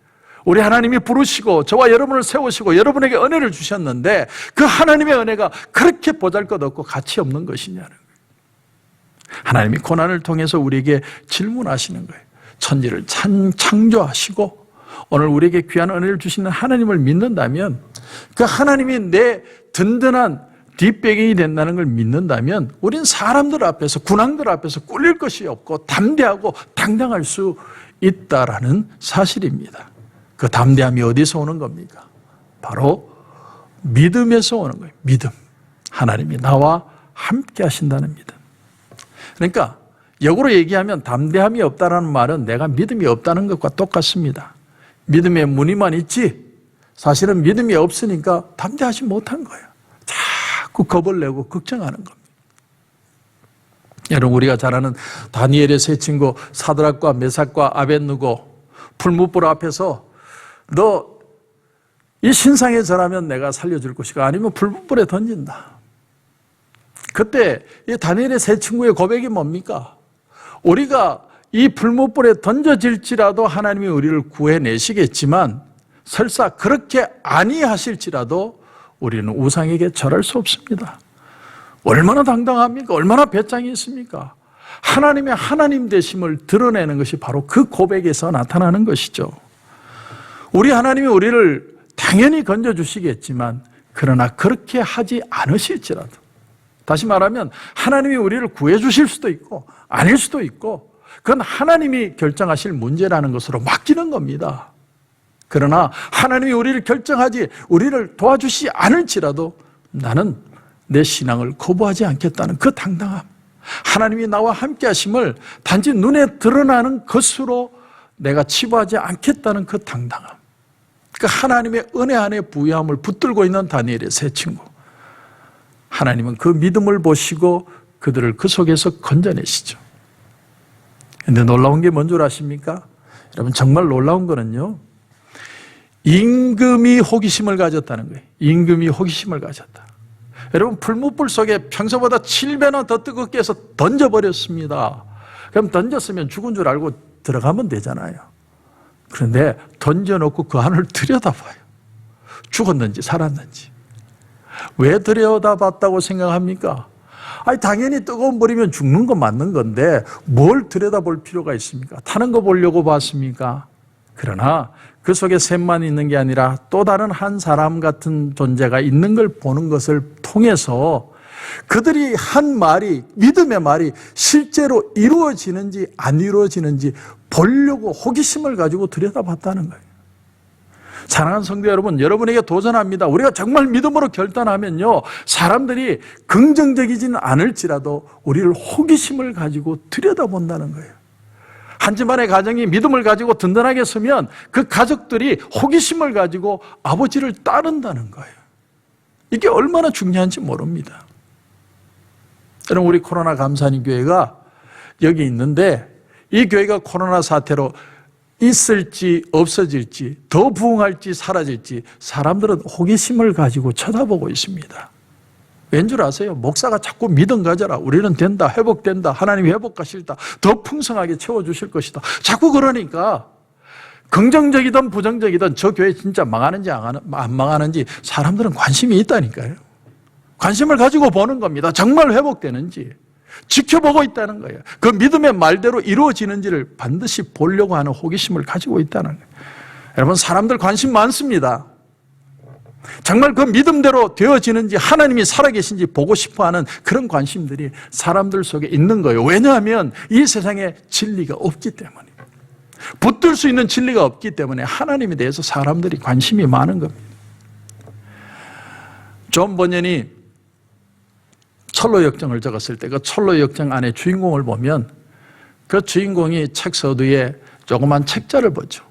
우리 하나님이 부르시고 저와 여러분을 세우시고 여러분에게 은혜를 주셨는데 그 하나님의 은혜가 그렇게 보잘것없고 가치 없는 것이냐는 거예요. 하나님이 고난을 통해서 우리에게 질문하시는 거예요. 천지를 창조하시고 오늘 우리에게 귀한 은혜를 주시는 하나님을 믿는다면, 그 하나님이 내 든든한 뒷배경이 된다는 걸 믿는다면 우린 사람들 앞에서, 군왕들 앞에서 꿀릴 것이 없고 담대하고 당당할 수 있다라는 사실입니다. 그 담대함이 어디서 오는 겁니까? 바로 믿음에서 오는 거예요. 믿음. 하나님이 나와 함께 하신다는 믿음. 그러니까 역으로 얘기하면 담대함이 없다는 말은 내가 믿음이 없다는 것과 똑같습니다. 믿음의 무늬만 있지 사실은 믿음이 없으니까 담대하지 못한 거예요. 자꾸 겁을 내고 걱정하는 겁니다. 여러분, 우리가 잘 아는 다니엘의 세 친구 사드락과 메삭과 아벳느고, 풀무불 앞에서 너 이 신상에 절하면 내가 살려줄 것이고 아니면 풀무불에 던진다. 그때 이 다니엘의 세 친구의 고백이 뭡니까? 우리가 이 풀무불에 던져질지라도 하나님이 우리를 구해내시겠지만 설사 그렇게 아니하실지라도 우리는 우상에게 절할 수 없습니다. 얼마나 당당합니까? 얼마나 배짱이 있습니까? 하나님의 하나님 되심을 드러내는 것이 바로 그 고백에서 나타나는 것이죠. 우리 하나님이 우리를 당연히 건져주시겠지만 그러나 그렇게 하지 않으실지라도, 다시 말하면 하나님이 우리를 구해주실 수도 있고 아닐 수도 있고 그건 하나님이 결정하실 문제라는 것으로 맡기는 겁니다. 그러나 하나님이 우리를 결정하지 우리를 도와주시지 않을지라도 나는 내 신앙을 거부하지 않겠다는 그 당당함, 하나님이 나와 함께 하심을 단지 눈에 드러나는 것으로 내가 치부하지 않겠다는 그 당당함, 그 하나님의 은혜 안에 부유함을 붙들고 있는 다니엘의 세 친구, 하나님은 그 믿음을 보시고 그들을 그 속에서 건져내시죠. 그런데 놀라운 게 뭔 줄 아십니까? 여러분, 정말 놀라운 거는요, 임금이 호기심을 가졌다는 거예요. 임금이 호기심을 가졌다. 여러분, 풀무불 속에 평소보다 7배나 더 뜨겁게 해서 던져버렸습니다. 그럼 던졌으면 죽은 줄 알고 들어가면 되잖아요. 그런데 던져놓고 그 안을 들여다봐요. 죽었는지 살았는지. 왜 들여다봤다고 생각합니까? 아니, 당연히 뜨거운 불이면 죽는 거 맞는 건데 뭘 들여다볼 필요가 있습니까? 타는 거 보려고 봤습니까? 그러나 그 속에 샘만 있는 게 아니라 또 다른 한 사람 같은 존재가 있는 걸 보는 것을 통해서 그들이 한 말이, 믿음의 말이 실제로 이루어지는지 안 이루어지는지 보려고 호기심을 가지고 들여다봤다는 거예요. 사랑하는 성도 여러분, 여러분에게 도전합니다. 우리가 정말 믿음으로 결단하면요, 사람들이 긍정적이지는 않을지라도 우리를 호기심을 가지고 들여다본다는 거예요. 한 집안의 가정이 믿음을 가지고 든든하게 서면 그 가족들이 호기심을 가지고 아버지를 따른다는 거예요. 이게 얼마나 중요한지 모릅니다. 여러분, 우리 코로나 감사하는 교회가 여기 있는데 이 교회가 코로나 사태로 있을지 없어질지 더 부흥할지 사라질지 사람들은 호기심을 가지고 쳐다보고 있습니다. 왠 줄 아세요? 목사가 자꾸 믿음 가져라. 우리는 된다. 회복된다. 하나님이 회복하실다. 더 풍성하게 채워주실 것이다. 자꾸 그러니까 긍정적이든 부정적이든 저 교회 진짜 망하는지 안 망하는지 사람들은 관심이 있다니까요. 관심을 가지고 보는 겁니다. 정말 회복되는지 지켜보고 있다는 거예요. 그 믿음의 말대로 이루어지는지를 반드시 보려고 하는 호기심을 가지고 있다는 거예요. 여러분, 사람들 관심 많습니다. 정말 그 믿음대로 되어지는지 하나님이 살아계신지 보고 싶어하는 그런 관심들이 사람들 속에 있는 거예요. 왜냐하면 이 세상에 진리가 없기 때문에, 붙들 수 있는 진리가 없기 때문에 하나님에 대해서 사람들이 관심이 많은 겁니다. 존 버년이 철로 역정을 적었을 때 그 철로 역정 안에 주인공을 보면 그 주인공이 책 서두에 조그만 책자를 보죠.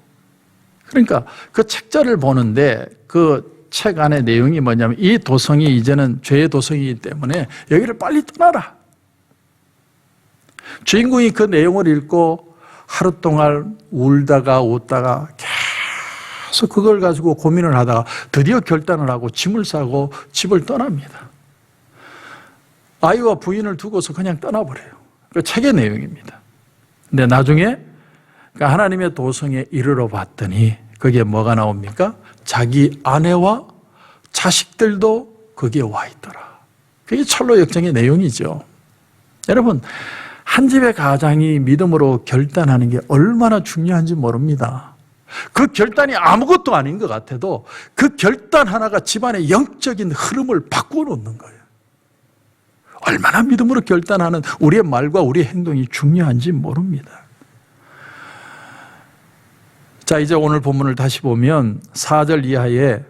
그러니까 그 책자를 보는데 그 책 안에 내용이 뭐냐면 이 도성이 이제는 죄의 도성이기 때문에 여기를 빨리 떠나라. 주인공이 그 내용을 읽고 하루 동안 울다가 웃다가 계속 그걸 가지고 고민을 하다가 드디어 결단을 하고 짐을 싸고 집을 떠납니다. 아이와 부인을 두고서 그냥 떠나버려요. 그 책의 내용입니다. 근데 나중에 하나님의 도성에 이르러 봤더니 거기에 뭐가 나옵니까? 자기 아내와 자식들도 거기에 와 있더라. 그게 철로 역정의 내용이죠. 여러분, 한 집의 가장이 믿음으로 결단하는 게 얼마나 중요한지 모릅니다. 그 결단이 아무것도 아닌 것 같아도 그 결단 하나가 집안의 영적인 흐름을 바꾸어 놓는 거예요. 얼마나 믿음으로 결단하는 우리의 말과 우리의 행동이 중요한지 모릅니다. 자, 이제 오늘 본문을 다시 보면 4절 이하에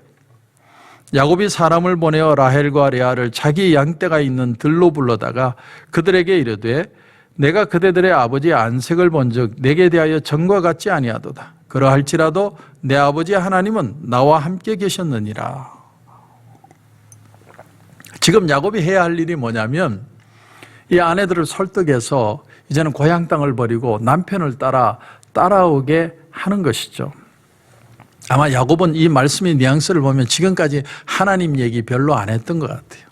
야곱이 사람을 보내어 라헬과 레아를 자기 양떼가 있는 들로 불러다가 그들에게 이르되 내가 그대들의 아버지의 안색을 본즉 내게 대하여 전과 같지 아니하도다. 그러할지라도 내 아버지 하나님은 나와 함께 계셨느니라. 지금 야곱이 해야 할 일이 뭐냐면 이 아내들을 설득해서 이제는 고향 땅을 버리고 남편을 따라오게 하는 것이죠. 아마 야곱은 이 말씀의 뉘앙스를 보면 지금까지 하나님 얘기 별로 안 했던 것 같아요.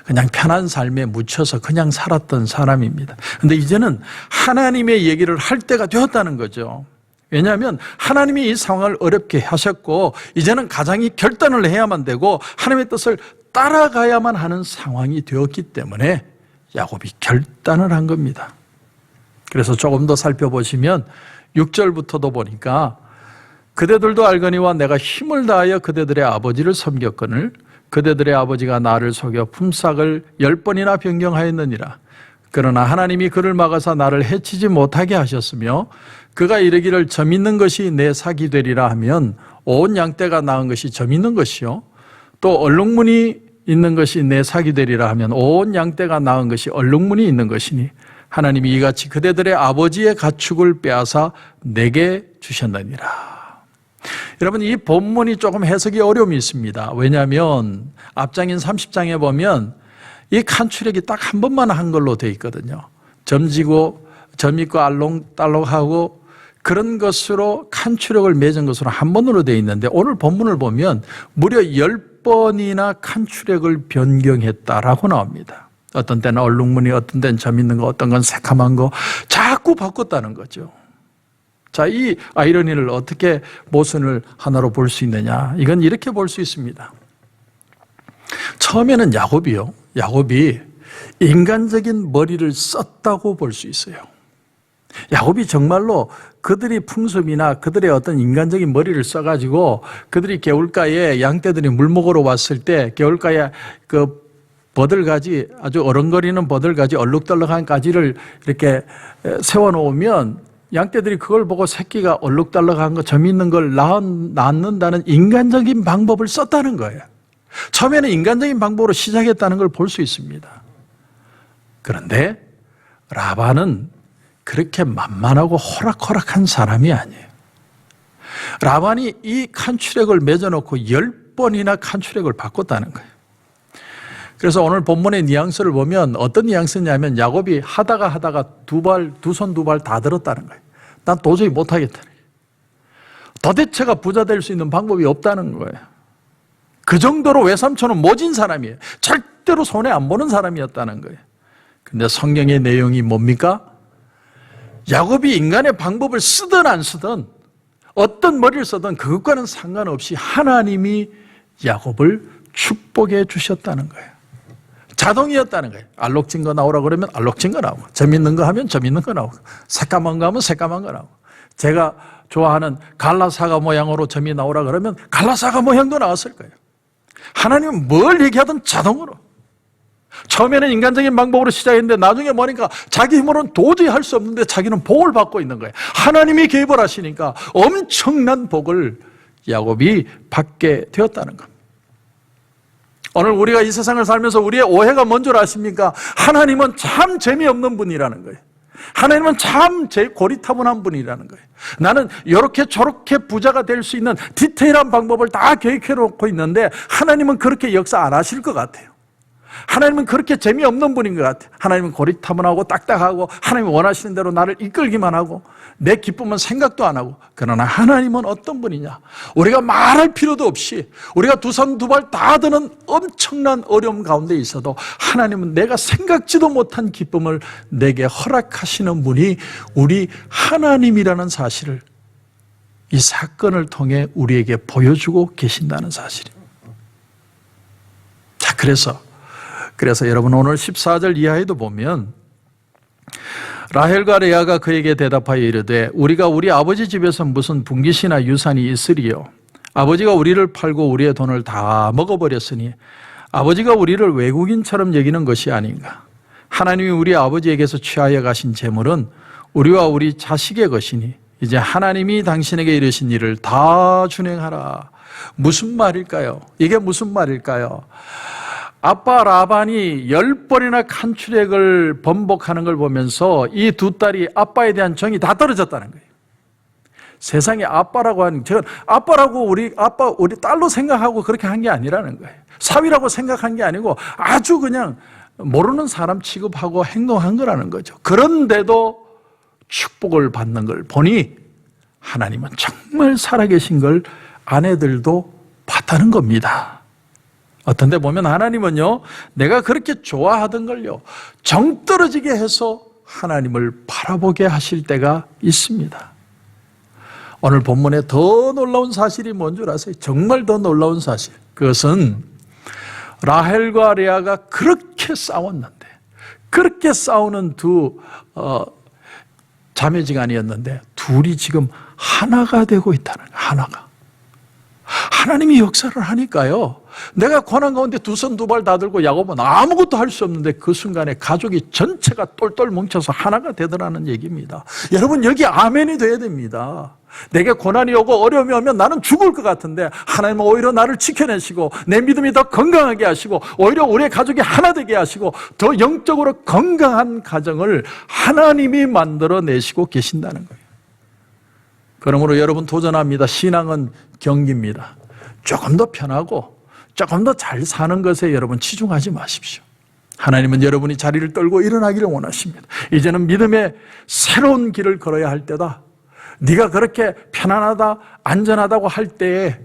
그냥 편한 삶에 묻혀서 그냥 살았던 사람입니다. 그런데 이제는 하나님의 얘기를 할 때가 되었다는 거죠. 왜냐하면 하나님이 이 상황을 어렵게 하셨고 이제는 가장이 결단을 해야만 되고 하나님의 뜻을 따라가야만 하는 상황이 되었기 때문에 야곱이 결단을 한 겁니다. 그래서 조금 더 살펴보시면 6절부터도 보니까 그대들도 알거니와 내가 힘을 다하여 그대들의 아버지를 섬겼거늘 그대들의 아버지가 나를 속여 품삯을 10번이나 변경하였느니라. 그러나 하나님이 그를 막아서 나를 해치지 못하게 하셨으며 그가 이르기를 점 있는 것이 내 삭이 되리라 하면 온 양떼가 낳은 것이 점 있는 것이요 또 얼룩무늬 있는 것이 내 삭이 되리라 하면 온 양떼가 낳은 것이 얼룩무늬 있는 것이니 하나님이 이같이 그대들의 아버지의 가축을 빼앗아 내게 주셨느니라. 여러분, 이 본문이 조금 해석이 어려움이 있습니다. 왜냐하면 앞장인 30장에 보면 이 칸추력이 딱 한 번만 한 걸로 되어 있거든요. 점지고 점 있고 알록달록하고 그런 것으로 칸추력을 맺은 것으로 한 번으로 되어 있는데 오늘 본문을 보면 무려 10번이나 칸추력을 변경했다라고 나옵니다. 어떤 때는 얼룩무늬, 어떤 때는 점 있는 거, 어떤 건 새카만 거 자꾸 바꿨다는 거죠. 자, 이 아이러니를 어떻게 모순을 하나로 볼 수 있느냐? 이건 이렇게 볼 수 있습니다. 처음에는 야곱이 인간적인 머리를 썼다고 볼 수 있어요. 야곱이 정말로 그들이 풍습이나 그들의 어떤 인간적인 머리를 써가지고 그들이 개울가에 양떼들이 물 먹으러 왔을 때 개울가에 그 버들가지, 아주 어른거리는 버들가지, 얼룩덜룩한 가지를 이렇게 세워놓으면 양떼들이 그걸 보고 새끼가 얼룩덜룩한 거, 점 있는 걸 낳는다는 인간적인 방법을 썼다는 거예요. 처음에는 인간적인 방법으로 시작했다는 걸 볼 수 있습니다. 그런데 라반은 그렇게 만만하고 호락호락한 사람이 아니에요. 라반이 이 칸추력을 맺어놓고 10번이나 칸추력을 바꿨다는 거예요. 그래서 오늘 본문의 뉘앙스를 보면 어떤 뉘앙스냐면 야곱이 하다가 두 손 두 발 다 들었다는 거예요. 난 도저히 못하겠다. 도대체가 부자 될 수 있는 방법이 없다는 거예요. 그 정도로 외삼촌은 모진 사람이에요. 절대로 손해 안 보는 사람이었다는 거예요. 근데 성경의 내용이 뭡니까? 야곱이 인간의 방법을 쓰든 안 쓰든 어떤 머리를 쓰든 그것과는 상관없이 하나님이 야곱을 축복해 주셨다는 거예요. 자동이었다는 거예요. 알록진 거 나오라 그러면 알록진 거 나오고, 재밌는 거 하면 재밌는 거 나오고, 새까만 거 하면 새까만 거 나오고, 제가 좋아하는 갈라사과 모양으로 점이 나오라 그러면 갈라사과 모양도 나왔을 거예요. 하나님은 뭘 얘기하든 자동으로. 처음에는 인간적인 방법으로 시작했는데 나중에 보니까 자기 힘으로는 도저히 할 수 없는데 자기는 복을 받고 있는 거예요. 하나님이 개입을 하시니까 엄청난 복을 야곱이 받게 되었다는 겁니다. 오늘 우리가 이 세상을 살면서 우리의 오해가 뭔 줄 아십니까? 하나님은 참 재미없는 분이라는 거예요. 하나님은 참 고리타분한 분이라는 거예요. 나는 이렇게 저렇게 부자가 될 수 있는 디테일한 방법을 다 계획해 놓고 있는데 하나님은 그렇게 역사 안 하실 것 같아요. 하나님은 그렇게 재미없는 분인 것 같아요. 하나님은 고리타분하고 딱딱하고 하나님이 원하시는 대로 나를 이끌기만 하고 내 기쁨은 생각도 안 하고. 그러나 하나님은 어떤 분이냐? 우리가 말할 필요도 없이 우리가 두 손 두 발 다 드는 엄청난 어려움 가운데 있어도 하나님은 내가 생각지도 못한 기쁨을 내게 허락하시는 분이 우리 하나님이라는 사실을 이 사건을 통해 우리에게 보여주고 계신다는 사실입니다. 자, 그래서 여러분 오늘 14절 이하에도 보면 라헬과 레아가 그에게 대답하여 이르되 우리가 우리 아버지 집에서 무슨 분깃이나 유산이 있으리요. 아버지가 우리를 팔고 우리의 돈을 다 먹어버렸으니 아버지가 우리를 외국인처럼 여기는 것이 아닌가. 하나님이 우리 아버지에게서 취하여 가신 재물은 우리와 우리 자식의 것이니 이제 하나님이 당신에게 이르신 일을 다 준행하라. 무슨 말일까요? 이게 무슨 말일까요? 아빠 라반이 10번이나 간추력을 번복하는 걸 보면서 이 두 딸이 아빠에 대한 정이 다 떨어졌다는 거예요. 세상에 아빠라고 하는, 제가 아빠라고 우리 딸로 생각하고 그렇게 한 게 아니라는 거예요. 사위라고 생각한 게 아니고 아주 그냥 모르는 사람 취급하고 행동한 거라는 거죠. 그런데도 축복을 받는 걸 보니 하나님은 정말 살아계신 걸 아내들도 봤다는 겁니다. 어떤 데 보면 하나님은요, 내가 그렇게 좋아하던 걸요, 정 떨어지게 해서 하나님을 바라보게 하실 때가 있습니다. 오늘 본문에 더 놀라운 사실이 뭔 줄 아세요? 정말 더 놀라운 사실. 그것은 라헬과 레아가 그렇게 싸웠는데, 그렇게 싸우는 두 자매지간이었는데 둘이 지금 하나가 되고 있다는 거예요. 하나가. 하나님이 역사를 하니까요, 내가 고난 가운데 두 손 두 발 다 들고 야곱은 아무것도 할 수 없는데 그 순간에 가족이 전체가 똘똘 뭉쳐서 하나가 되더라는 얘기입니다. 여러분, 여기 아멘이 돼야 됩니다. 내게 고난이 오고 어려움이 오면 나는 죽을 것 같은데 하나님은 오히려 나를 지켜내시고 내 믿음이 더 건강하게 하시고 오히려 우리의 가족이 하나 되게 하시고 더 영적으로 건강한 가정을 하나님이 만들어내시고 계신다는 거예요. 그러므로 여러분 도전합니다. 신앙은 경기입니다. 조금 더 편하고 조금 더 잘 사는 것에 여러분 치중하지 마십시오. 하나님은 여러분이 자리를 떨고 일어나기를 원하십니다. 이제는 믿음의 새로운 길을 걸어야 할 때다. 네가 그렇게 편안하다, 안전하다고 할 때에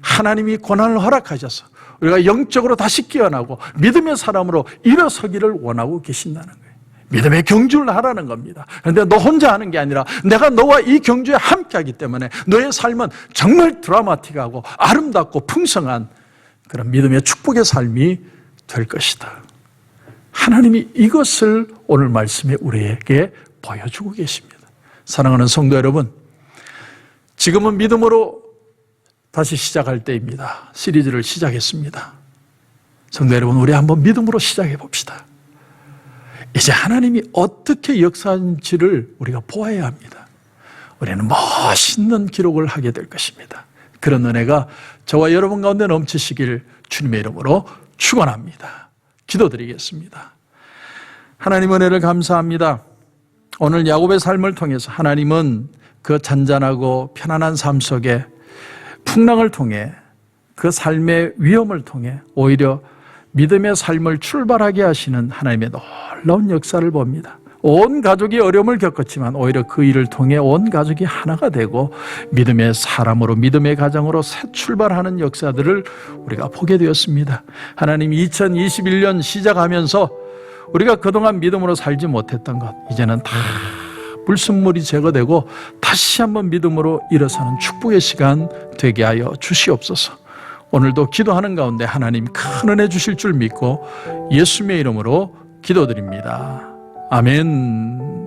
하나님이 고난을 허락하셔서 우리가 영적으로 다시 깨어나고 믿음의 사람으로 일어서기를 원하고 계신다는 거예요. 믿음의 경주를 하라는 겁니다. 그런데 너 혼자 하는 게 아니라 내가 너와 이 경주에 함께 하기 때문에 너의 삶은 정말 드라마틱하고 아름답고 풍성한 그런 믿음의 축복의 삶이 될 것이다. 하나님이 이것을 오늘 말씀에 우리에게 보여주고 계십니다. 사랑하는 성도 여러분, 지금은 믿음으로 다시 시작할 때입니다. 시리즈를 시작했습니다. 성도 여러분, 우리 한번 믿음으로 시작해 봅시다. 이제 하나님이 어떻게 역사하는지를 우리가 보아야 합니다. 우리는 멋있는 기록을 하게 될 것입니다. 그런 은혜가 저와 여러분 가운데 넘치시길 주님의 이름으로 축원합니다. 기도드리겠습니다. 하나님 은혜를 감사합니다. 오늘 야곱의 삶을 통해서 하나님은 그 잔잔하고 편안한 삶 속에 풍랑을 통해 그 삶의 위험을 통해 오히려 믿음의 삶을 출발하게 하시는 하나님의 놀라운 역사를 봅니다. 온 가족이 어려움을 겪었지만 오히려 그 일을 통해 온 가족이 하나가 되고 믿음의 사람으로 믿음의 가정으로 새 출발하는 역사들을 우리가 보게 되었습니다. 하나님 2021년 시작하면서 우리가 그동안 믿음으로 살지 못했던 것 이제는 다 불순물이 제거되고 다시 한번 믿음으로 일어서는 축복의 시간 되게 하여 주시옵소서. 오늘도 기도하는 가운데 하나님 큰 은혜 주실 줄 믿고 예수님의 이름으로 기도드립니다. 아멘.